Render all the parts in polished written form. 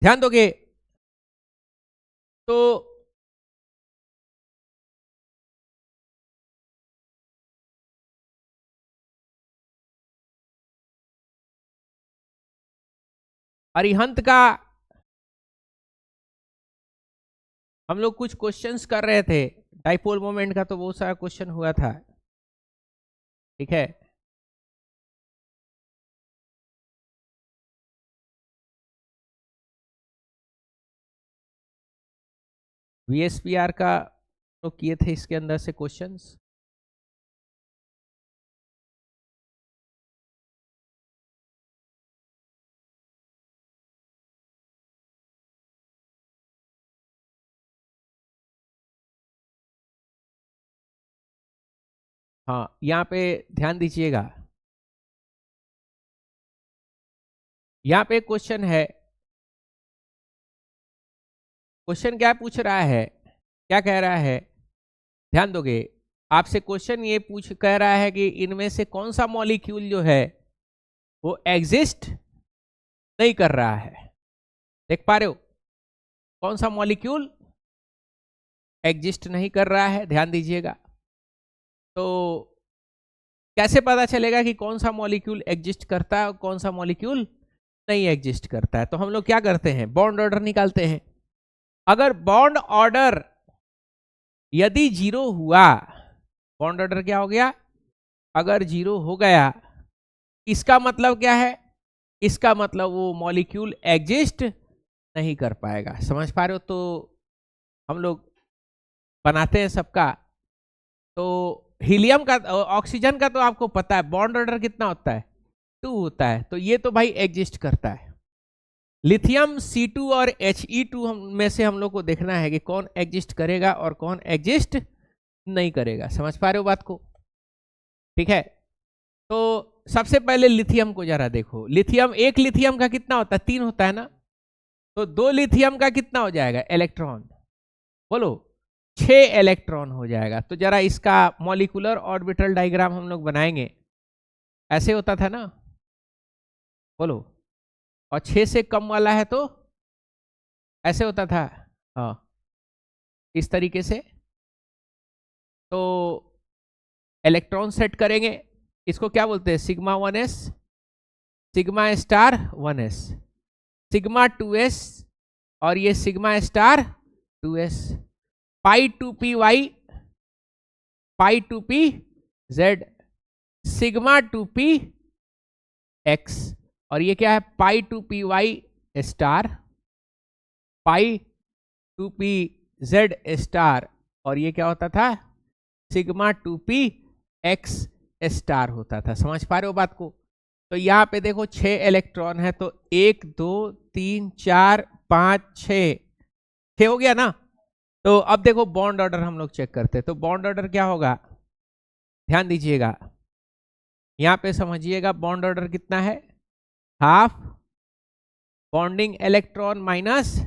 ध्यान दोगे तो अरिहंत का हम लोग कुछ क्वेश्चंस कर रहे थे, डाइपोल मोमेंट का तो बहुत सारा क्वेश्चन हुआ था, ठीक है। वीएसपीआर का तो किए थे इसके अंदर से क्वेश्चंस। हाँ, यहाँ पे ध्यान दीजिएगा, यहाँ पे क्वेश्चन है। क्वेश्चन क्या पूछ रहा है, क्या कह रहा है, ध्यान दोगे। आपसे क्वेश्चन ये कह रहा है कि इनमें से कौन सा मॉलिक्यूल जो है वो एग्जिस्ट नहीं कर रहा है। देख पा रहे हो, कौन सा मॉलिक्यूल एग्जिस्ट नहीं कर रहा है, ध्यान दीजिएगा। तो कैसे पता चलेगा कि कौन सा मॉलिक्यूल एग्जिस्ट करता है और कौन सा मॉलिक्यूल नहीं एग्जिस्ट करता है? तो हम लोग क्या करते हैं, बॉन्ड ऑर्डर निकालते हैं। अगर बॉन्ड ऑर्डर यदि जीरो हुआ, बॉन्ड ऑर्डर क्या हो गया, अगर जीरो हो गया, इसका मतलब क्या है, इसका मतलब वो मॉलिक्यूल एग्जिस्ट नहीं कर पाएगा। समझ पा रहे हो? तो हम लोग बनाते हैं सबका। तो हीलियम का, ऑक्सीजन का तो आपको पता है बॉन्ड ऑर्डर कितना होता है, 2 होता है, तो ये तो भाई एग्जिस्ट करता है। लिथियम C2 और He2 में से हम लोग को देखना है कि कौन एग्जिस्ट करेगा और कौन एग्जिस्ट नहीं करेगा। समझ पा रहे हो बात को? ठीक है, तो सबसे पहले लिथियम को जरा देखो। लिथियम, एक लिथियम का कितना होता है, 3 होता है ना, तो 2 लिथियम का कितना हो जाएगा इलेक्ट्रॉन, बोलो 6 इलेक्ट्रॉन हो जाएगा। तो जरा इसका मॉलिक्यूलर ऑर्बिटल डायग्राम हम लोग बनाएंगे। ऐसे होता था ना, बोलो, और 6 से कम वाला है तो ऐसे होता था, हाँ, इस तरीके से। तो इलेक्ट्रॉन सेट करेंगे, इसको क्या बोलते हैं, sigma 1s, sigma star 1s, sigma 2s, और ये सिग्मा स्टार 2s, पाई 2py, पाई 2pz, सिग्मा 2px, और ये क्या है, पाई 2py स्टार, पाई 2pz स्टार, और ये क्या होता था, सिग्मा 2px स्टार होता था। समझ पा रहे हो बात को? तो यहाँ पे देखो 6 इलेक्ट्रॉन है, तो 1 2 3 4 5 6, 6 हो गया ना। तो अब देखो बॉन्ड ऑर्डर हम लोग चेक करते हैं। तो बॉन्ड ऑर्डर क्या होगा, ध्यान दीजिएगा, यहाँ पे समझिएगा बॉन्ड ऑर्डर कितना है, half bonding electron minus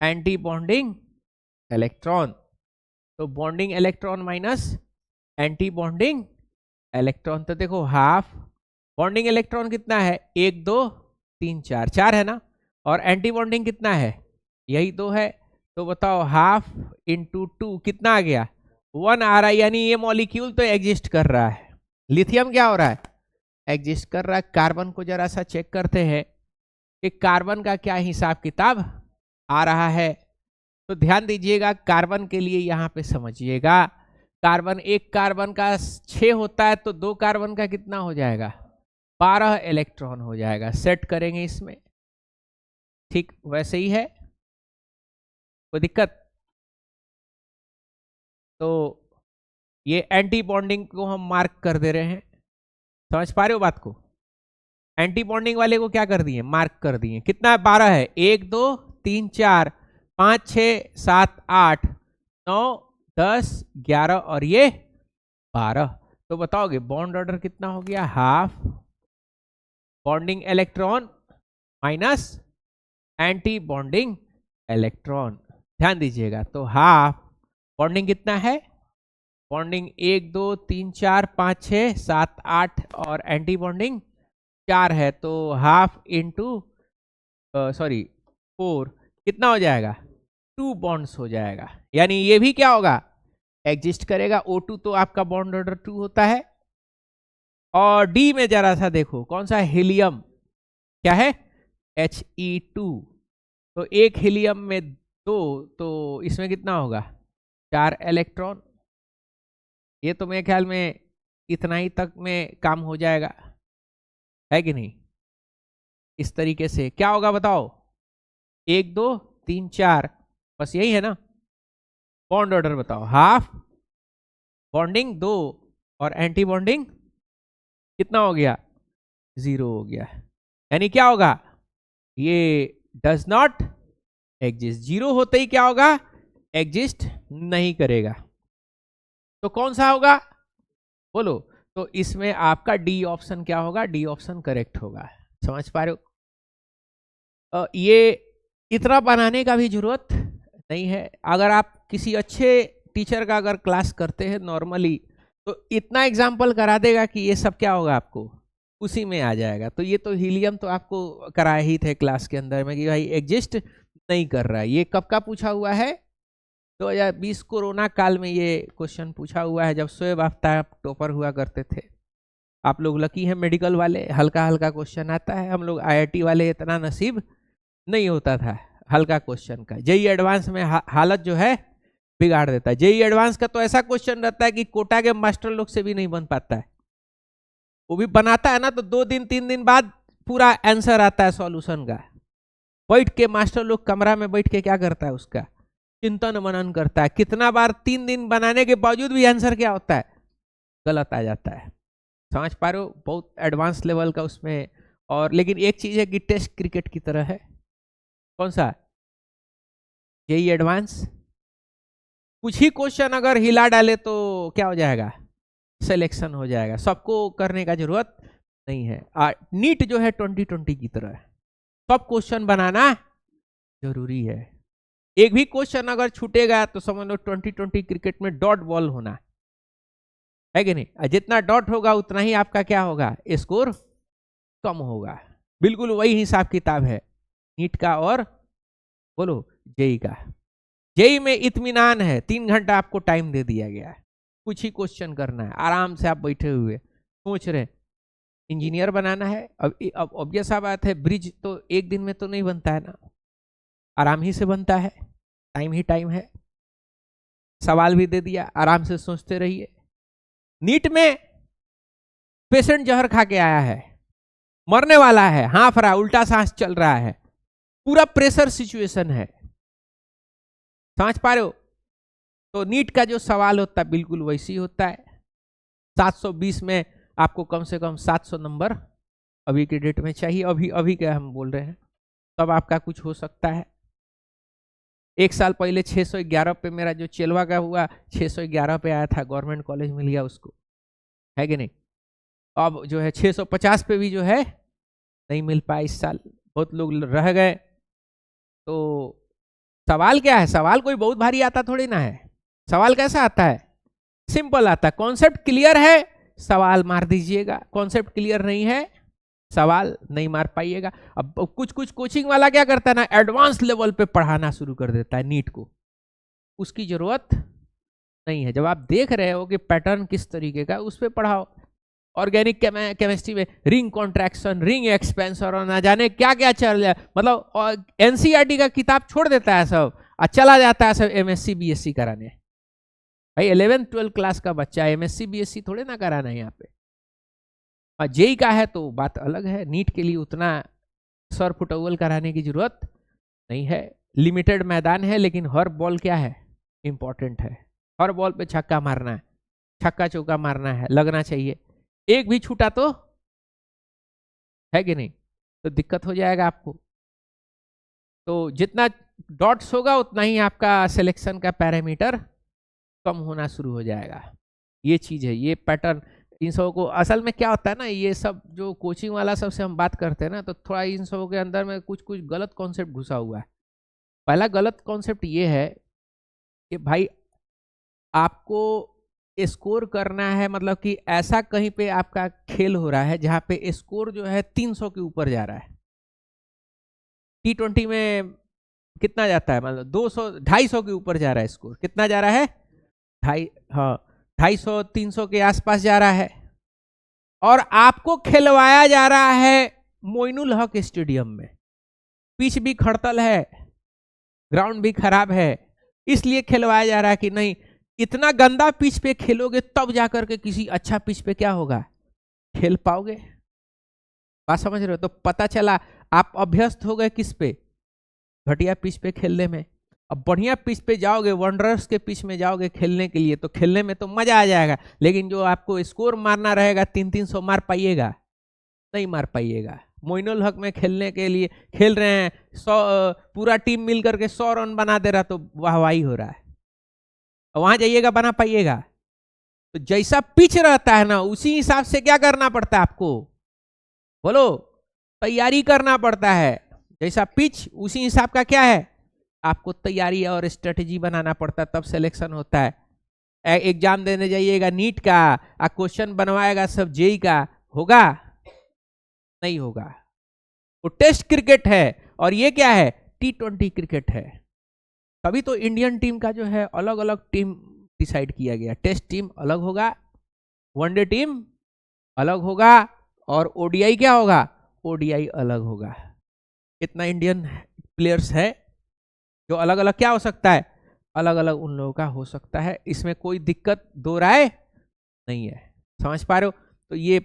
antibonding electron. तो bonding electron minus antibonding electron, तो देखो हाफ बॉन्डिंग इलेक्ट्रॉन कितना है, 1 2 3 4, 4 है ना, और एंटी बॉन्डिंग कितना है, यही 2 है। तो बताओ हाफ इंटू 2 कितना आ गया, 1 आ रहा है, यानी ये मॉलिक्यूल तो एग्जिस्ट कर रहा है। लिथियम क्या हो रहा है, एग्जिस्ट कर रहा है। कार्बन को जरा सा चेक करते हैं कि कार्बन का क्या हिसाब किताब आ रहा है। तो ध्यान दीजिएगा, कार्बन के लिए यहाँ पे समझिएगा, कार्बन, एक कार्बन का 6 होता है, तो 2 कार्बन का कितना हो जाएगा, 12 इलेक्ट्रॉन हो जाएगा। सेट करेंगे इसमें, ठीक वैसे ही है, कोई दिक्कत? तो ये एंटी बॉन्डिंग को हम मार्क कर दे रहे हैं। समझ पा रहे हो बात को? एंटी बॉन्डिंग वाले को क्या कर दिए, मार्क कर दिए। कितना है, 12 है, 1 2 3 4 5 6 7 8 9 10 11 और ये 12। तो बताओगे बॉन्ड ऑर्डर कितना हो गया, half bonding electron minus antibonding electron. ध्यान दीजिएगा, तो हाफ बॉन्डिंग कितना है, बॉन्डिंग 1 2 3 4 5 6 7 8 और एंटी बॉन्डिंग 4 है, तो हाफ इंटू, सॉरी 4 कितना हो जाएगा, 2 बॉन्ड्स हो जाएगा। यानी ये भी क्या होगा, एग्जिस्ट करेगा। O2 तो आपका बॉन्ड ऑर्डर 2 होता है। और डी में जरा सा देखो कौन सा, हीलियम, क्या है, He2। तो एक हीलियम में 2, तो इसमें कितना होगा, 4 इलेक्ट्रॉन। ये तो मेरे ख्याल में इतना ही तक में काम हो जाएगा, है कि नहीं। इस तरीके से क्या होगा बताओ, 1 2 3 4, बस यही है ना। बॉन्ड ऑर्डर बताओ, हाफ बॉन्डिंग 2 और एंटी बॉन्डिंग कितना हो गया, 0 हो गया। यानी क्या होगा, ये डज नॉट एग्जिस्ट। 0 होते ही क्या होगा, एग्जिस्ट नहीं करेगा। तो कौन सा होगा बोलो। तो इसमें आपका डी ऑप्शन क्या होगा, डी ऑप्शन करेक्ट होगा। समझ पा रहे हो। ये इतना बनाने का भी जरूरत नहीं है। अगर आप किसी अच्छे टीचर का अगर क्लास करते हैं नॉर्मली, तो इतना एग्जाम्पल करा देगा कि ये सब क्या होगा आपको उसी में आ जाएगा। तो ये तो हीलियम तो आपको कराए ही थे क्लास के अंदर में कि भाई एग्जिस्ट नहीं कर रहा है। ये कब का पूछा हुआ है, 2020 कोरोना काल में ये क्वेश्चन पूछा हुआ है, जब शोएब आफ्ताब टॉपर हुआ करते थे। आप लोग लकी हैं मेडिकल वाले, हल्का हल्का क्वेश्चन आता है। हम लोग IIT वाले इतना नसीब नहीं होता था हल्का क्वेश्चन का। जेई एडवांस में हालत जो है बिगाड़ देता है। जेई एडवांस का तो ऐसा क्वेश्चन रहता है कि कोटा के मास्टर लोग से भी नहीं बन पाता है। वो भी बनाता है ना तो 2 दिन 3 दिन बाद पूरा आंसर आता है सॉल्यूशन का। बैठ के मास्टर लोग कमरा में बैठ के क्या करता है, उसका चिंतन मनन करता है। कितना बार 3 दिन बनाने के बावजूद भी आंसर क्या होता है, गलत आ जाता है। समझ पा रहे हो, बहुत एडवांस लेवल का उसमें। और लेकिन एक चीज है कि टेस्ट क्रिकेट की तरह है। कौन सा, जेई एडवांस। कुछ ही क्वेश्चन अगर हिला डाले तो क्या हो जाएगा, सिलेक्शन हो जाएगा। सबको करने का जरूरत नहीं है। नीट जो है 2020 की तरह है, सब क्वेश्चन बनाना जरूरी है। एक भी क्वेश्चन अगर छूटेगा तो समझ लो 2020 क्रिकेट में डॉट बॉल होना है कि नहीं। जितना डॉट होगा उतना ही आपका क्या होगा, स्कोर कम होगा। बिल्कुल वही हिसाब किताब है नीट का और बोलो जेई का। जेई में इत्मीनान है, 3 घंटा आपको टाइम दे दिया गया है। कुछ ही क्वेश्चन करना है, आराम से आप बैठे हुए सोच रहे। इंजीनियर बनाना है, अब ऑब्वियस सा बात है, ब्रिज तो एक दिन में तो नहीं बनता है ना, आराम ही से बनता है। टाइम ही टाइम है। सवाल भी दे दिया, आराम से सोचते रहिए। नीट में पेशेंट जहर खा के आया है, मरने वाला है, हाँफ रहा, उल्टा सांस चल रहा है, पूरा प्रेशर सिचुएशन है। समझ पा रहे हो। तो नीट का जो सवाल होता है बिल्कुल वैसी होता है। 720 में आपको कम से कम 700 नंबर अभी के डेट में चाहिए। अभी क्या हम बोल रहे हैं, तब आपका कुछ हो सकता है। 1 साल पहले 611 पे मेरा जो चेलवा का हुआ, 611 पे आया था, गवर्नमेंट कॉलेज मिल गया उसको, है कि नहीं। अब जो है 650 पे भी जो है नहीं मिल पाया इस साल, बहुत लोग रह गए। तो सवाल क्या है, सवाल कोई बहुत भारी आता थोड़ी ना है। सवाल कैसा आता है, सिंपल आता है। कॉन्सेप्ट क्लियर है, सवाल मार दीजिएगा। कॉन्सेप्ट क्लियर नहीं है, सवाल नहीं मार पाइएगा। अब कुछ कोचिंग वाला क्या करता है ना, एडवांस लेवल पे पढ़ाना शुरू कर देता है नीट को। उसकी जरूरत नहीं है। जब आप देख रहे हो कि पैटर्न किस तरीके का, उस पर पढ़ाओ। ऑर्गेनिक केमिस्ट्री में रिंग कॉन्ट्रैक्शन, रिंग एक्सपेंशन और ना जाने क्या क्या चल रहा है। मतलब एनसीईआरटी का किताब छोड़ देता है सब और चला जाता है सब MSc BSc कराने। भाई 11th-12th क्लास का बच्चा MSc BSc थोड़े ना कराना है यहाँ पे। और जेई का है तो बात अलग है। नीट के लिए उतना सर फुटअव्वल कराने की जरूरत नहीं है। लिमिटेड मैदान है, लेकिन हर बॉल क्या है, इंपॉर्टेंट है। हर बॉल पे छक्का मारना है, छक्का चौका मारना है, लगना चाहिए। एक भी छूटा तो है कि नहीं, तो दिक्कत हो जाएगा आपको। तो जितना डॉट्स होगा उतना ही आपका सिलेक्शन का पैरामीटर कम होना शुरू हो जाएगा। ये चीज है, ये पैटर्न। इन सबों को असल में क्या होता है ना, ये सब जो कोचिंग वाला सबसे हम बात करते हैं ना, तो थोड़ा इन सबों के अंदर में कुछ गलत कॉन्सेप्ट घुसा हुआ है। पहला गलत कॉन्सेप्ट ये है कि भाई आपको स्कोर करना है, मतलब कि ऐसा कहीं पे आपका खेल हो रहा है जहां पे स्कोर जो है 300 के ऊपर जा रहा है। T20 में कितना जाता है, मतलब 200 250 के ऊपर जा रहा है स्कोर, कितना जा रहा है 250 300 के आसपास जा रहा है, और आपको खिलवाया जा रहा है मोइनुल हक स्टेडियम में। पिच भी खड़तल है, ग्राउंड भी खराब है, इसलिए खिलवाया जा रहा है कि नहीं इतना गंदा पिच पे खेलोगे तब जाकर के किसी अच्छा पिच पे क्या होगा, खेल पाओगे। बात समझ रहे हो? तो पता चला आप अभ्यस्त हो गए किस पे, घटिया पिच पे खेलने में। अब बढ़िया पिच पे जाओगे, वंडरर्स के पिच में जाओगे खेलने के लिए, तो खेलने में तो मजा आ जाएगा, लेकिन जो आपको स्कोर मारना रहेगा 300 मार पाइएगा, नहीं मार पाइएगा। मोइनुल हक में खेलने के लिए खेल रहे हैं 100, पूरा टीम मिल करके 100 रन बना दे रहा तो वाहवाही हो रहा है, वहां जाइएगा बना पाइएगा? तो जैसा पिच रहता है ना उसी हिसाब से क्या करना पड़ता है आपको, बोलो, तैयारी करना पड़ता है। जैसा पिच उसी हिसाब का क्या है, आपको तैयारी और स्ट्रेटेजी बनाना पड़ता है, तब सिलेक्शन होता है। एग्जाम देने जाइएगा नीट का, क्वेश्चन बनवाएगा सब जेई का, होगा? नहीं होगा। वो टेस्ट क्रिकेट है और ये क्या है, T20 क्रिकेट है। तभी तो इंडियन टीम का जो है अलग अलग टीम डिसाइड किया गया, टेस्ट टीम अलग होगा, वनडे टीम अलग होगा, और ओडीआई क्या होगा, ओडीआई अलग होगा। कितना इंडियन प्लेयर्स है जो अलग अलग क्या हो सकता है, अलग अलग उन लोगों का हो सकता है, इसमें कोई दिक्कत दो राय नहीं है। समझ पा रहे हो? तो ये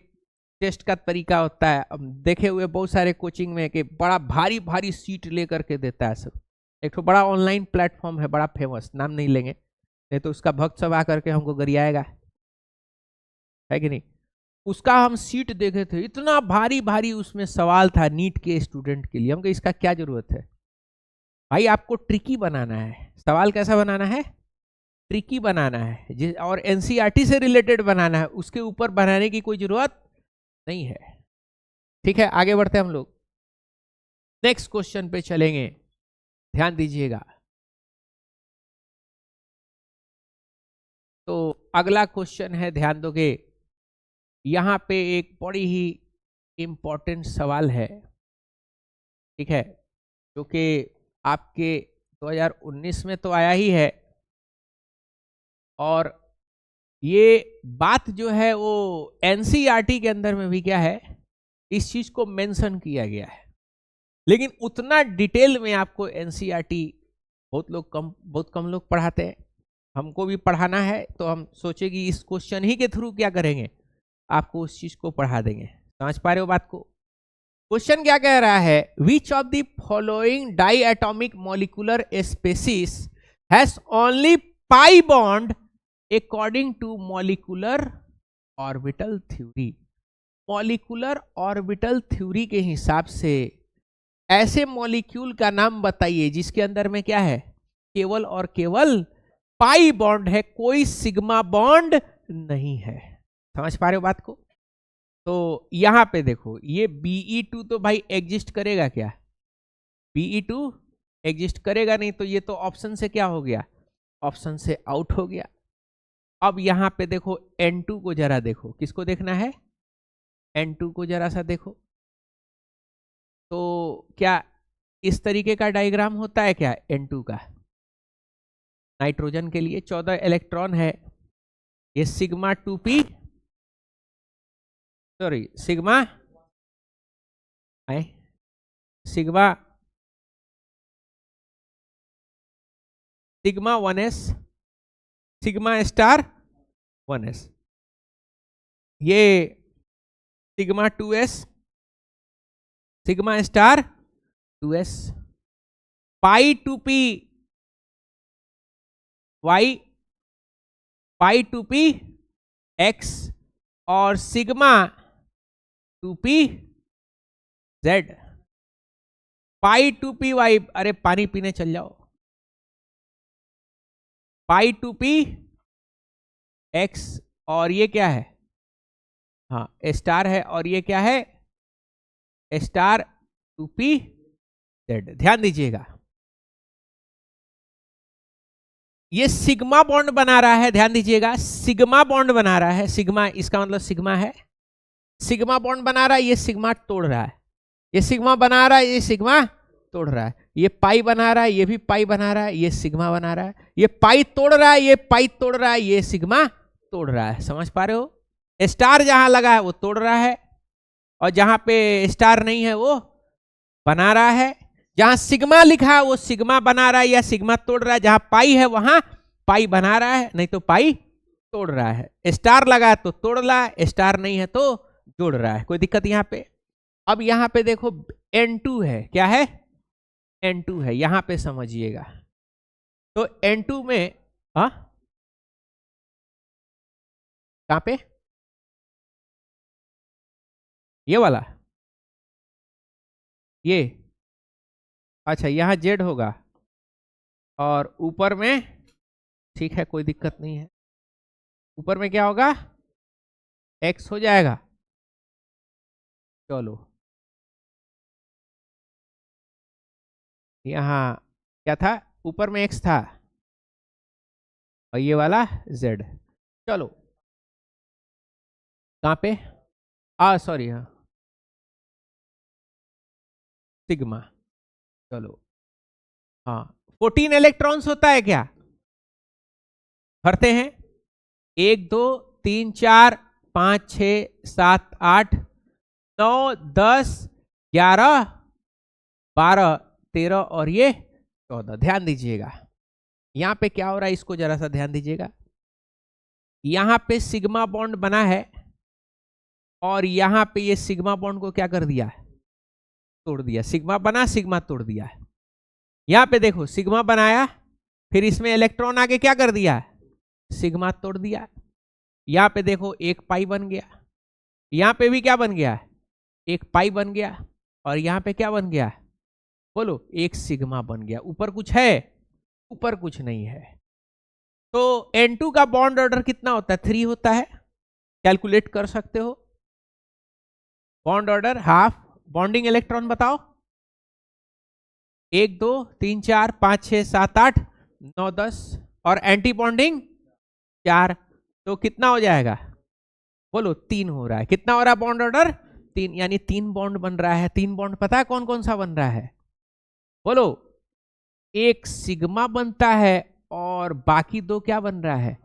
टेस्ट का तरीका होता है। अब देखे हुए बहुत सारे कोचिंग में कि बड़ा भारी भारी सीट लेकर के देता है सब। एक तो बड़ा ऑनलाइन प्लेटफॉर्म है बड़ा फेमस, नाम नहीं लेंगे, नहीं तो उसका भक्त सब आकर के हमको गरियाएगा, है कि नहीं। उसका हम सीट देखे थे, इतना भारी भारी उसमें सवाल था नीट के स्टूडेंट के लिए। हमको इसका क्या जरूरत है भाई, आपको ट्रिकी बनाना है। सवाल कैसा बनाना है, ट्रिकी बनाना है, और एनसीईआरटी से रिलेटेड बनाना है, उसके ऊपर बनाने की कोई जरूरत नहीं है। ठीक है, आगे बढ़ते हैं हम लोग, नेक्स्ट क्वेश्चन पे चलेंगे, ध्यान दीजिएगा। तो अगला क्वेश्चन है, ध्यान दोगे, यहां पे एक बड़ी ही इंपॉर्टेंट सवाल है, ठीक है, जो कि आपके 2019 में तो आया ही है, और ये बात जो है वो एनसीईआरटी के अंदर में भी क्या है, इस चीज को मेंशन किया गया है, लेकिन उतना डिटेल में आपको एनसीईआरटी बहुत कम लोग पढ़ाते हैं। हमको भी पढ़ाना है, तो हम सोचे कि इस क्वेश्चन ही के थ्रू क्या करेंगे, आपको उस चीज को पढ़ा देंगे। समझ पा रहे हो बात को? क्वेश्चन क्या कह रहा है, which of the following diatomic molecular species has only pi bond according to molecular orbital theory. Molecular orbital theory के हिसाब से ऐसे मॉलिक्यूल का नाम बताइए जिसके अंदर में क्या है, केवल और केवल पाई बॉन्ड है, कोई सिग्मा बॉन्ड नहीं है। समझ पा रहे हो बात को? तो यहां पे देखो, ये Be2 तो भाई एग्जिस्ट करेगा क्या, Be2 एग्जिस्ट करेगा नहीं, तो ये तो ऑप्शन से क्या हो गया, ऑप्शन से आउट हो गया। अब यहां पे देखो N2 को जरा देखो, किसको देखना है, N2 को जरा सा देखो, तो क्या इस तरीके का डायग्राम होता है क्या N2 का, नाइट्रोजन के लिए 14 इलेक्ट्रॉन है, ये sigma 2p, sorry sigma sigma 1s, sigma star 1s, ये sigma 2s, sigma star 2s, पाई 2p y, पाई 2p x, और सिग्मा 2p z, पाई 2p y, अरे पानी पीने चल जाओ, पाई 2p x, और ये क्या है, हाँ स्टार है, और ये क्या है, स्टार 2p z। ध्यान दीजिएगा, ये सिग्मा बॉन्ड बना रहा है, ध्यान दीजिएगा, सिग्मा बॉन्ड बना रहा है, सिग्मा इसका मतलब सिग्मा है, सिग्मा बॉन्ड बना रहा है, ये सिग्मा तोड़ रहा है, ये सिग्मा बना रहा है, ये सिग्मा तोड़ रहा है। ये पाई बना रहा है, ये भी पाई बना रहा है, ये सिग्मा बना रहा है, ये पाई तोड़ रहा है, ये पाई तोड़ रहा है, ये सिग्मा तोड़ रहा है। समझ पा रहे हो? स्टार जहां लगा है वो तोड़ रहा है, और जहां पे स्टार नहीं है वो बना रहा है। जहां सिग्मा लिखा है वो सिग्मा बना रहा है या सिग्मा तोड़ रहा है, जहां पाई है वहां पाई बना रहा है, नहीं तो पाई तोड़ रहा है। स्टार लगा है तो तोड़ रहा है, स्टार नहीं है तो जोड़ रहा है। कोई दिक्कत यहां पे? अब यहां पे देखो N2 है, क्या है? N2 है, यहां पे समझिएगा। तो N2 में कहां पे? ये वाला, ये अच्छा, यहां Z होगा और ऊपर में, ठीक है कोई दिक्कत नहीं है, ऊपर में क्या होगा? X हो जाएगा। चलो यहां क्या था? ऊपर में X था और ये वाला Z। चलो कहां पे? सॉरी, हाँ, सिग्मा। चलो हाँ, 14 इलेक्ट्रॉन्स होता है क्या? भरते हैं। 1 2 3 4 5 6 7 8 9 10 11 12 13 और ये 14। ध्यान दीजिएगा यहां पे क्या हो रहा है, इसको जरा सा ध्यान दीजिएगा। यहां पे सिग्मा बॉन्ड बना है और यहां पे ये सिग्मा बॉन्ड को क्या कर दिया? तोड़ दिया। सिग्मा बना, सिग्मा तोड़ दिया। यहां पे देखो सिग्मा बनाया, फिर इसमें इलेक्ट्रॉन आके क्या कर दिया? सिग्मा तोड़ दिया। यहां पे देखो एक पाई बन गया, यहां पे भी क्या बन गया? एक पाई बन गया, और यहां पे क्या बन गया? बोलो, एक सिग्मा बन गया। ऊपर कुछ है? ऊपर कुछ नहीं है। तो N2 का बॉन्ड ऑर्डर कितना होता है? 3 होता है। कैलकुलेट कर सकते हो। Bond order half. Bonding electron बताओ। 1 2 3 4 5 6 7 8 9 10, और एंटी बॉन्डिंग 4। तो कितना हो जाएगा? बोलो, 3 हो रहा है। कितना हो रहा है बॉन्ड ऑर्डर? 3, यानी 3 बॉन्ड बन रहा है। 3 बॉन्ड पता है कौन कौन सा बन रहा है? बोलो, एक सिग्मा बनता है और बाकी 2 क्या बन रहा है?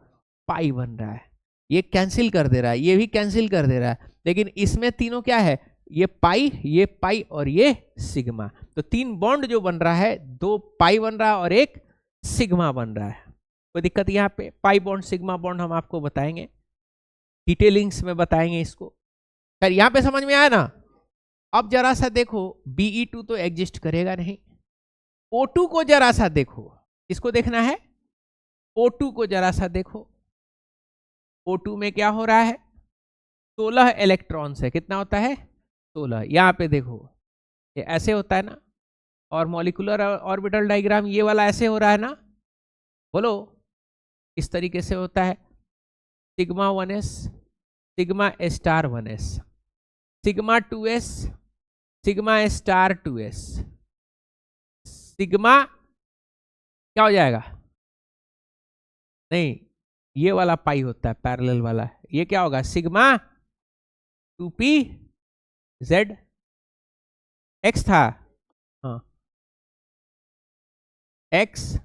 पाई बन रहा है। ये कैंसिल कर दे रहा है, ये भी कैंसिल कर दे रहा है, लेकिन इसमें तीनों क्या है? ये पाई और ये सिग्मा। तो 3 बॉन्ड जो बन रहा है, 2 पाई बन रहा है और एक सिग्मा बन रहा है। कोई दिक्कत यहाँ पे? पाई बॉन्ड सिग्मा बॉन्ड हम आपको बताएंगे, डिटेलिंग्स में बताएंगे इसको। खैर यहाँ पे समझ में आया ना? अब जरा सा देखो, Be2 तो एग्जिस्ट करेगा नहीं। O2 को जरा सा देखो। किसको देखना है? O2 को जरा सा देखो। O2 में क्या हो रहा है? 16 इलेक्ट्रॉन्स है। कितना होता है? 16। यहाँ पे देखो, ये ऐसे होता है ना, और मॉलिक्यूलर ऑर्बिटल डायग्राम ये वाला ऐसे हो रहा है ना। बोलो, इस तरीके से होता है। Sigma 1s, sigma star 1s, sigma 2s, sigma star 2s। Sigma क्या हो जाएगा? नहीं, ये वाला पाई होता है पैरेलल वाला। ये क्या होगा? Sigma 2p z। x था, हाँ, x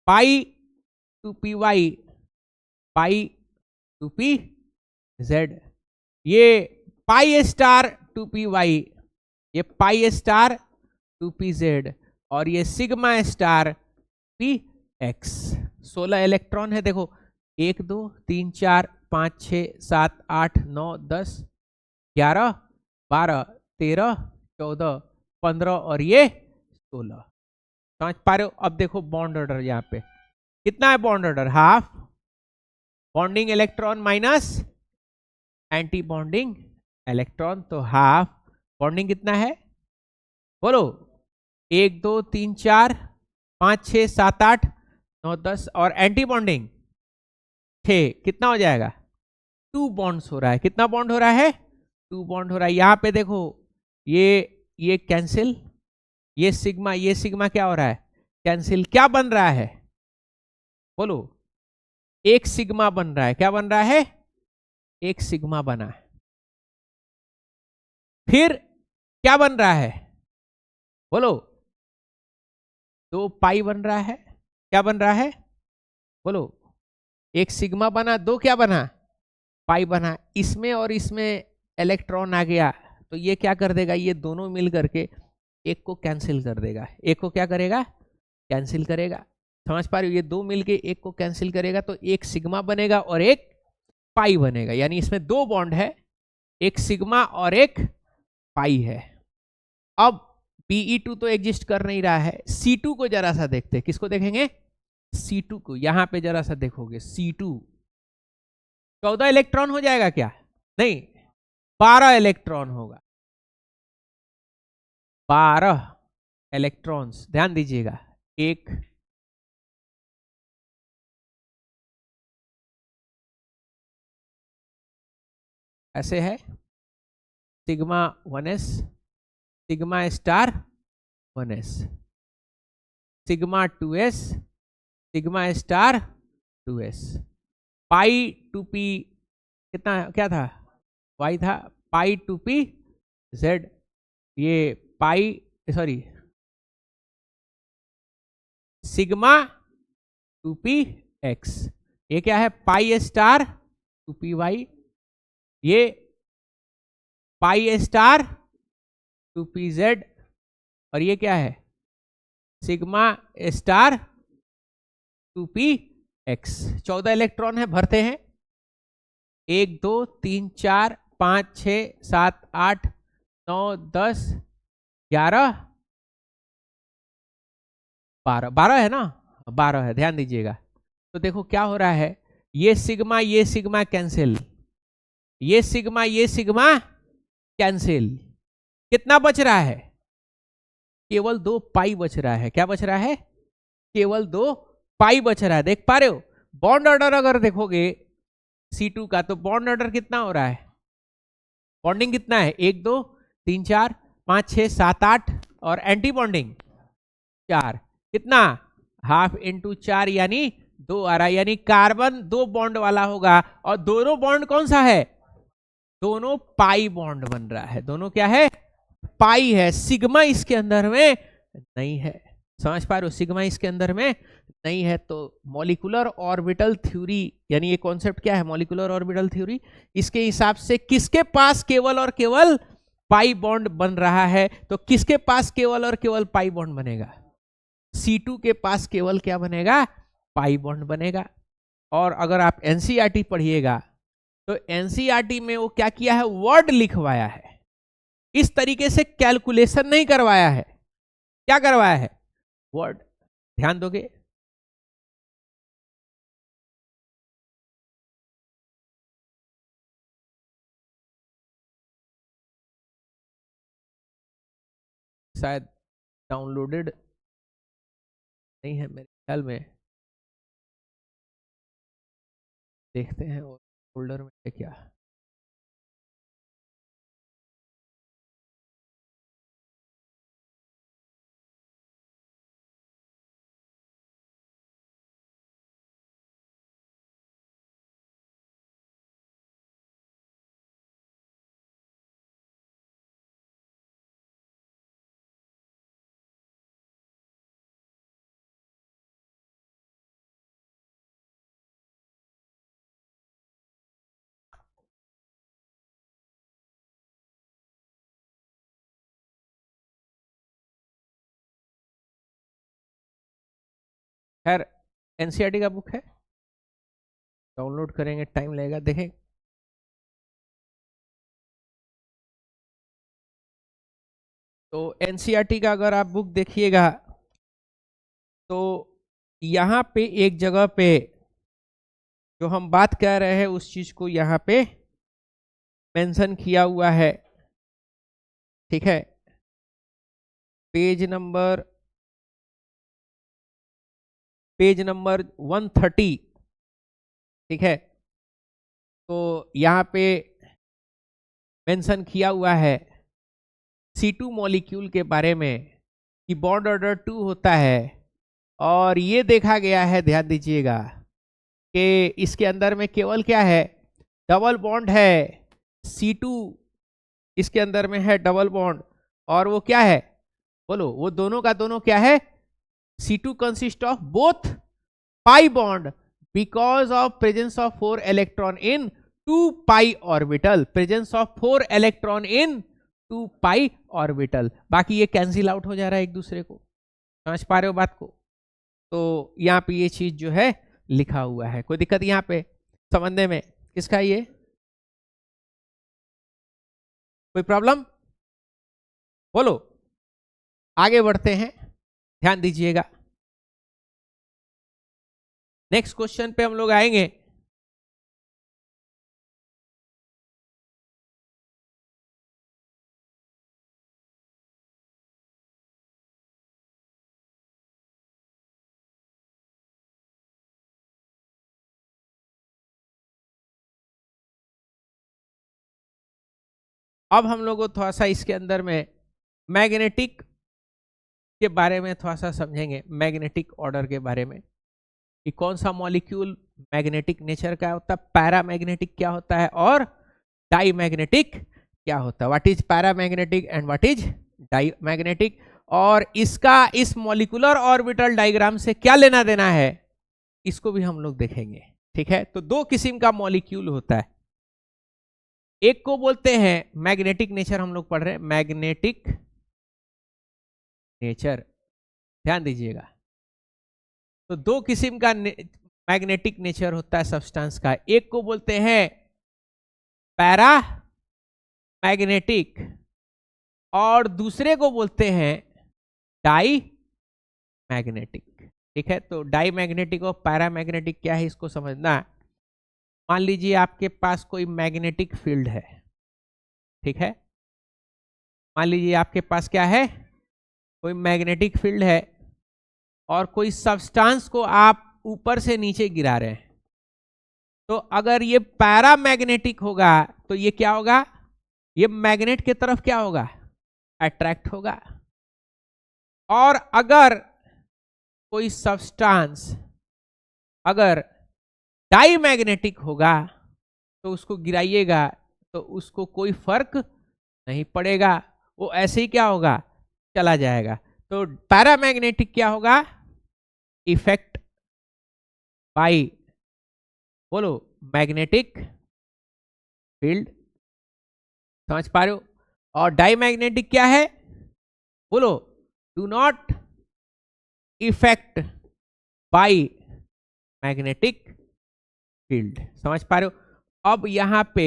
पाई 2py, पाई 2p z। ये पाई स्टार 2py, ये पाई स्टार 2pz, और ये सिग्मा स्टार px। 16 इलेक्ट्रॉन है। देखो, 1 2 3 4 5 6 7 8 9 10 11 12 13 14 15 और ये 16। समझ पा रहे हो? अब देखो बॉन्ड ऑर्डर, यहाँ पे कितना है bond order? Half. Bonding electron minus antibonding electron, तो हाफ। बॉन्डिंग कितना है? बोलो, 1 2 3 4 5 6 7 8 9 10, और एंटी बॉन्डिंग 6। कितना हो जाएगा? 2 बॉन्ड्स हो रहा है। कितना बॉन्ड हो रहा है? 2 बॉन्ड हो रहा है। यहां पे देखो, ये कैंसिल, ये सिग्मा क्या हो रहा है? कैंसिल। क्या बन रहा है? बोलो, एक सिग्मा बन रहा है। क्या बन रहा है? एक सिग्मा बना है। फिर क्या बन रहा है? बोलो, दो पाई बन रहा है, क्या बन रहा है बोलो, एक सिग्मा बना, दो क्या बना, पाई बना। इसमें और इसमें इलेक्ट्रॉन आ गया तो ये क्या कर देगा, ये दोनों मिल करके एक को कैंसिल कर देगा, एक को क्या करेगा, कैंसिल करेगा। समझ पा रहे हो, ये दो मिलके एक को कैंसिल करेगा तो एक सिग्मा बनेगा और एक पाई बनेगा, यानी इसमें दो बॉन्ड है, एक सिग्मा और एक पाई है। अब Be2 तो एग्जिस्ट कर नहीं रहा है, C2 को जरा सा देखते हैं, किसको देखेंगे, C2 को। यहां पे जरा सा देखोगे C2 14 इलेक्ट्रॉन हो जाएगा क्या, नहीं 12 इलेक्ट्रॉन होगा, 12 इलेक्ट्रॉन्स, ध्यान दीजिएगा। एक ऐसे है sigma 1s, sigma star 1s, sigma 2s, sigma star 2s, पाई 2p कितना क्या था, y था, पाई 2p z, ये पाई सॉरी सिग्मा 2p x, ये क्या है पाई स्टार 2p y, ये पाई स्टार 2p z, और ये क्या है sigma star 2p x। 14 electron है, भरते हैं 1 2 3 4 5 6 7 8 9 10 11 12, 12 है ना, 12 है, ध्यान दीजिएगा। तो देखो क्या हो रहा है, ये सिग्मा कैंसिल, ये सिग्मा कैंसिल, कितना बच रहा है, केवल 2 पाई बच रहा है, क्या बच रहा है, केवल 2 पाई बच रहा है। देख पा रहे हो, बॉन्ड ऑर्डर अगर देखोगे C2 का तो बॉन्ड ऑर्डर कितना हो रहा है, बॉन्डिंग कितना है 1 2 3 4 5 6 7 8, और एंटी बॉन्डिंग 4, कितना हाफ इंटू 4 यानी 2 आ रहा है, यानी कार्बन 2 बॉन्ड वाला होगा, और दोनों बॉन्ड कौन सा है, दोनों पाई बॉन्ड बन रहा है, दोनों क्या है पाई है, सिग्मा इसके अंदर में नहीं है। समझ पा रहे हो, सिग्मा इसके अंदर में नहीं है। तो मॉलिक्यूलर ऑर्बिटल थ्योरी, यानी ये कॉन्सेप्ट क्या है, मॉलिक्यूलर ऑर्बिटल थ्योरी, इसके हिसाब से किसके पास केवल और केवल पाई बॉन्ड बन रहा है, तो किसके पास केवल और केवल पाई बॉन्ड बनेगा, C2 के पास केवल क्या बनेगा, पाई बॉन्ड बनेगा। और अगर आप एनसीईआरटी पढ़िएगा तो एनसीईआरटी में वो क्या किया है, वर्ड लिखवाया है, इस तरीके से कैलकुलेशन नहीं करवाया है, क्या करवाया है, वर्ड। ध्यान दोगे, शायद डाउनलोडेड नहीं है मेरे ख्याल में, देखते हैं और फोल्डर में है क्या। खैर एनसीईआरटी का बुक है, डाउनलोड करेंगे, टाइम लगेगा, देखें। तो एनसीईआरटी का अगर आप बुक देखिएगा तो यहाँ पे एक जगह पे जो हम बात कर रहे हैं उस चीज को यहाँ पे मेंशन किया हुआ है, ठीक है, पेज नंबर 130, ठीक है। तो यहाँ पे मेंशन किया हुआ है C2 मॉलिक्यूल के बारे में कि बॉन्ड ऑर्डर 2 होता है, और ये देखा गया है, ध्यान दीजिएगा, कि इसके अंदर में केवल क्या है, डबल बॉन्ड है, C2 इसके अंदर में है डबल बॉन्ड, और वो क्या है बोलो, वो दोनों का दोनों क्या है C2 consists of both pi bond because of presence of 4 electron in 2 pi orbital. Presence of 4 electron in 2 pi orbital. बाकी ये कैंसिल आउट हो जा रहा है एक दूसरे को, समझ पा रहे हो बात को? तो यहाँ पे ये चीज जो है लिखा हुआ है, कोई दिक्कत यहाँ पे समझने में? किसका ये कोई प्रॉब्लम? बोलो, आगे बढ़ते हैं, ध्यान दीजिएगा। नेक्स्ट क्वेश्चन पे हम लोग आएंगे। अब हम लोग को थोड़ा सा इसके अंदर में मैग्नेटिक के बारे में थोड़ा सा समझेंगे, मैग्नेटिक ऑर्डर के बारे में कि कौन सा मॉलिक्यूल मैग्नेटिक नेचर का होता है, पैरामैग्नेटिक क्या होता है और डाईमैग्नेटिक क्या होता है। What is paramagnetic and what is diamagnetic, और इसका इस मॉलिक्यूलर ऑर्बिटल डायग्राम से क्या लेना देना है, इसको भी हम लोग देखेंगे। ठीक है, तो दो किस्म का मॉलिक्यूल होता है, एक को बोलते हैं मैग्नेटिक नेचर, हम लोग पढ़ रहे हैं मैग्नेटिक नेचर, ध्यान दीजिएगा। तो दो किस्म का मैग्नेटिक नेचर होता है सब्सटेंस का, एक को बोलते हैं पैरा मैग्नेटिक और दूसरे को बोलते हैं डाई मैग्नेटिक। ठीक है, तो डाई मैग्नेटिक और पैरा मैग्नेटिक क्या है इसको समझना। मान लीजिए आपके पास कोई मैग्नेटिक फील्ड है, ठीक है, मान लीजिए आपके पास क्या है, कोई मैग्नेटिक फील्ड है और कोई सब्सटेंस को आप ऊपर से नीचे गिरा रहे हैं, तो अगर ये पैरामैग्नेटिक होगा तो ये क्या होगा, ये मैग्नेट की तरफ क्या होगा, अट्रैक्ट होगा। और अगर कोई सब्सटेंस अगर डाईमैग्नेटिक होगा तो उसको गिराइएगा तो उसको कोई फर्क नहीं पड़ेगा, वो ऐसे ही क्या होगा, चला जाएगा। तो पैरामैग्नेटिक क्या होगा, इफेक्ट बाय, बोलो, मैग्नेटिक फील्ड, समझ पा रहे हो। और डाईमैग्नेटिक क्या है, बोलो, do not effect by magnetic field, समझ पा रहे हो। अब यहां पे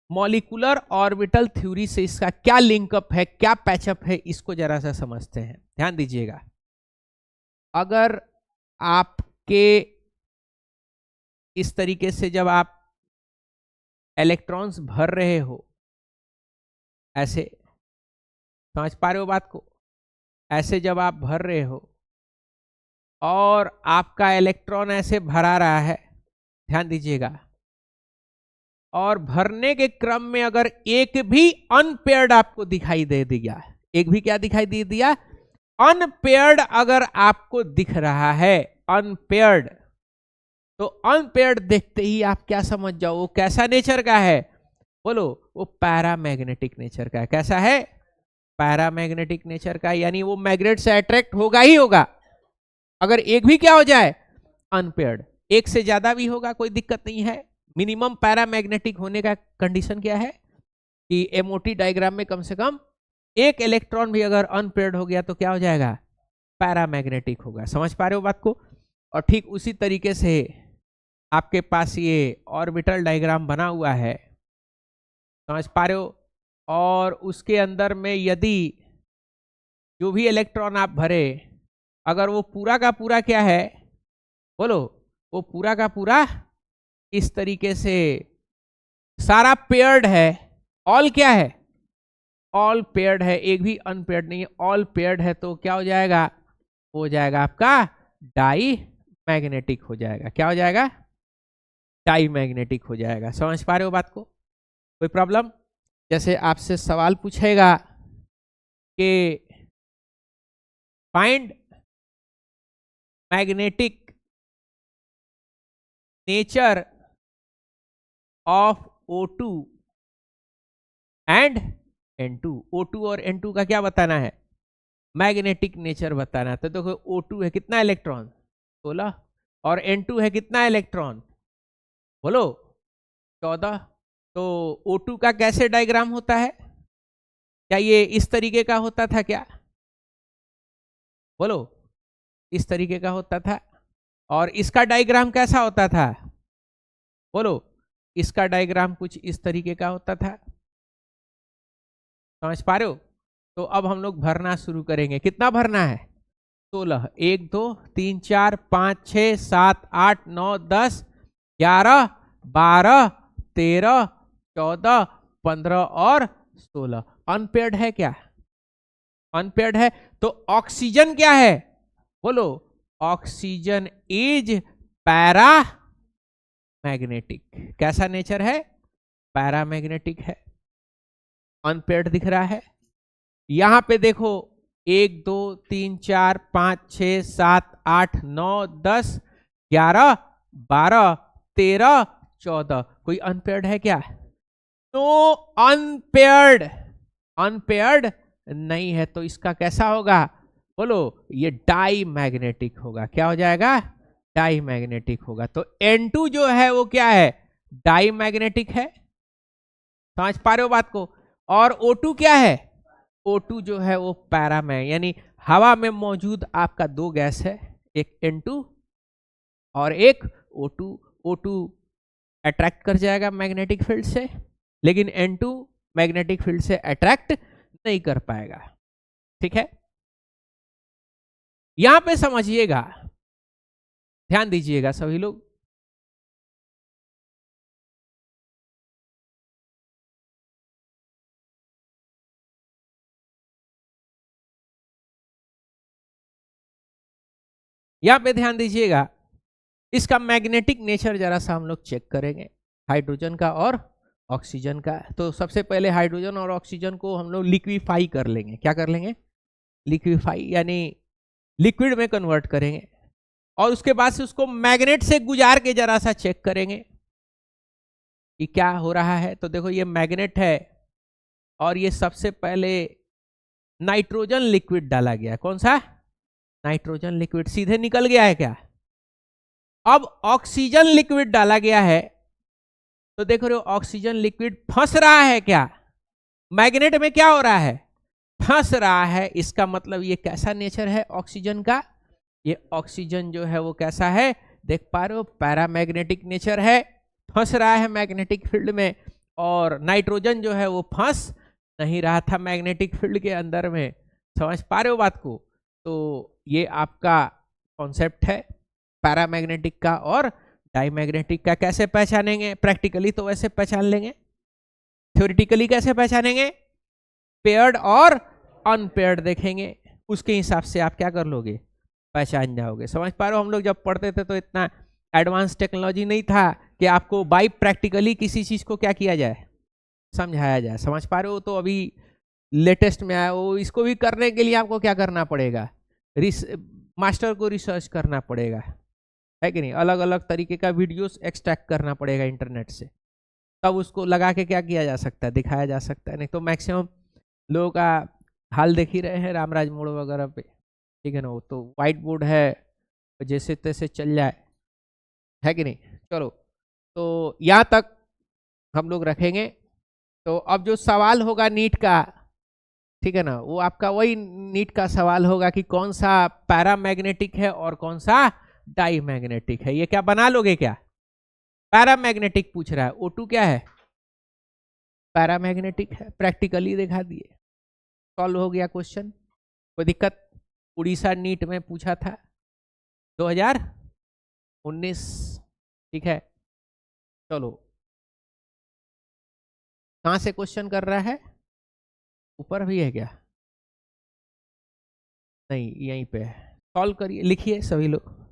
मॉलिक्यूलर ऑर्बिटल थ्योरी से इसका क्या लिंकअप है, क्या पैचअप है, इसको जरा सा समझते हैं, ध्यान दीजिएगा। अगर आपके इस तरीके से जब आप इलेक्ट्रॉन्स भर रहे हो, ऐसे, समझ पा रहे हो बात को, ऐसे जब आप भर रहे हो और आपका इलेक्ट्रॉन ऐसे भरा रहा है, ध्यान दीजिएगा, और भरने के क्रम में अगर एक भी अनपेयर्ड आपको दिखाई दे दिया, एक भी क्या दिखाई दे दिया, अनपेयर्ड अगर आपको दिख रहा है, अनपेयर्ड, तो अनपेयर्ड देखते ही आप क्या समझ जाओ, वो कैसा नेचर का है, बोलो, वो पैरामैग्नेटिक नेचर का है। कैसा है, पैरामैग्नेटिक नेचर का, यानी वो मैग्नेट से अट्रैक्ट होगा ही होगा। अगर एक भी क्या हो जाए, अनपेयर्ड, एक से ज्यादा भी होगा कोई दिक्कत नहीं है। मिनिमम पैरामैग्नेटिक होने का कंडीशन क्या है कि एमओटी डायग्राम में कम से कम एक इलेक्ट्रॉन भी अगर अनपेयर्ड हो गया तो क्या हो जाएगा, पैरामैग्नेटिक होगा। समझ पा रहे हो बात को। और ठीक उसी तरीके से आपके पास ये ऑर्बिटल डायग्राम बना हुआ है, समझ पा रहे हो, और उसके अंदर में यदि जो भी इलेक्ट्रॉन आप भरे, अगर वो पूरा का पूरा क्या है, बोलो, वो पूरा का पूरा इस तरीके से सारा पेयर्ड है, ऑल क्या है, ऑल पेयर्ड है, एक भी अनपेयर्ड नहीं है, ऑल पेयर्ड है, तो क्या हो जाएगा, हो जाएगा आपका डाई मैग्नेटिक हो जाएगा। क्या हो जाएगा, डाई मैग्नेटिक हो जाएगा। समझ पा रहे हो बात को, कोई प्रॉब्लम। जैसे आपसे सवाल पूछेगा कि find magnetic nature of O2 and N2, O2 और N2 का क्या बताना है, मैग्नेटिक नेचर बताना है। तो देखो O2 है कितना इलेक्ट्रॉन, 16, और N2 है कितना इलेक्ट्रॉन, बोलो 14। तो O2 का कैसे डायग्राम होता है, क्या ये इस तरीके का होता था क्या, बोलो इस तरीके का होता था। और इसका डायग्राम कैसा होता था, बोलो इसका डायग्राम कुछ इस तरीके का होता था। समझ पा रहे हो। तो अब हम लोग भरना शुरू करेंगे। कितना भरना है, 16, 1 2 3 4 5 6 7 8 9 10 11 12 13 14 15 और 16। अनपेयर्ड है क्या, अनपेयर्ड है। तो ऑक्सीजन क्या है, बोलो ऑक्सीजन इज पैरा मैग्नेटिक। कैसा नेचर है, पैरामैग्नेटिक है, अनपेयर्ड दिख रहा है। यहां पे देखो 1 2 3 4 5 6 7 8 9 10 11 12 13 14, कोई अनपेयर्ड है क्या, नो अनपेयर्ड, अनपेयर्ड नहीं है। तो इसका कैसा होगा, बोलो ये डाई मैग्नेटिक होगा। क्या हो जाएगा, डाई मैग्नेटिक होगा। तो N2 जो है वो क्या है, डाई मैग्नेटिक है। समझ पा रहे हो बात को। और O2 क्या है, O2 जो है वो पैरामैग, यानी हवा में मौजूद आपका दो गैस है, एक N2 और एक O2। O2 अट्रैक्ट कर जाएगा मैग्नेटिक फील्ड से, लेकिन N2 मैग्नेटिक फील्ड से अट्रैक्ट नहीं कर पाएगा। ठीक है, यहां पे समझिएगा, ध्यान दीजिएगा सभी लोग। यहां पे ध्यान दीजिएगा, इसका मैग्नेटिक नेचर जरा सा हम लोग चेक करेंगे, हाइड्रोजन का और ऑक्सीजन का। तो सबसे पहले हाइड्रोजन और ऑक्सीजन को हम लोग लिक्विफाई कर लेंगे। क्या कर लेंगे, लिक्विफाई, यानी लिक्विड में कन्वर्ट करेंगे। और उसके बाद से उसको मैग्नेट से गुजार के जरा सा चेक करेंगे कि क्या हो रहा है। तो देखो ये मैग्नेट है और ये सबसे पहले नाइट्रोजन लिक्विड डाला गया है। कौन सा, नाइट्रोजन लिक्विड सीधे निकल गया है क्या। अब ऑक्सीजन लिक्विड डाला गया है, तो देख रहे हो ऑक्सीजन लिक्विड फंस रहा है क्या, मैग्नेट में क्या हो रहा है, फंस रहा है। इसका मतलब ये कैसा नेचर है ऑक्सीजन का, ये ऑक्सीजन जो है वो कैसा है, देख पा रहे हो पैरामैग्नेटिक नेचर है, फंस रहा है मैग्नेटिक फील्ड में। और नाइट्रोजन जो है वो फंस नहीं रहा था मैग्नेटिक फील्ड के अंदर में। समझ पा रहे हो बात को। तो ये आपका कॉन्सेप्ट है पैरामैग्नेटिक का और डाईमैग्नेटिक का। कैसे पहचानेंगे, प्रैक्टिकली तो वैसे पहचान लेंगे, थ्योरेटिकली कैसे पहचानेंगे, पेयर्ड और अनपेयर्ड देखेंगे, उसके हिसाब से आप क्या कर लोगे, पहचान जाओगे। समझ पा रहे हो। हम लोग जब पढ़ते थे तो इतना एडवांस टेक्नोलॉजी नहीं था कि आपको बाई प्रैक्टिकली किसी चीज को क्या किया जाए, समझाया जाए। समझ पा रहे हो। तो अभी लेटेस्ट में आया वो, इसको भी करने के लिए आपको क्या करना पड़ेगा, मास्टर को रिसर्च करना पड़ेगा, है कि नहीं। अलग अलग तरीके का वीडियोस एक्सट्रैक्ट करना पड़ेगा इंटरनेट से, तब उसको लगा के क्या किया जा सकता है, दिखाया जा सकता है। नहीं तो मैक्सिमम लोगों का हाल देख ही रहे हैं रामराज मोड़ वगैरह पे, ठीक है ना। वो तो व्हाइट बोर्ड है, जैसे तैसे चल जाए, है कि नहीं। चलो, तो यहाँ तक हम लोग रखेंगे। तो अब जो सवाल होगा नीट का, ठीक है ना, वो आपका वही नीट का सवाल होगा कि कौन सा पैरामैग्नेटिक है और कौन सा डाईमैग्नेटिक है। ये क्या बना लोगे क्या, पैरामैग्नेटिक पूछ रहा है, O2 क्या है, पैरामैग्नेटिक है। प्रैक्टिकली दिखा दिए, सॉल्व हो गया क्वेश्चन। कोई दिक्कत। उड़ीसा नीट में पूछा था 2019, ठीक है। चलो, कहां से क्वेश्चन कर रहा है, ऊपर भी है क्या, नहीं यहीं पे है। सॉल्व करिए, लिखिए सभी लोग।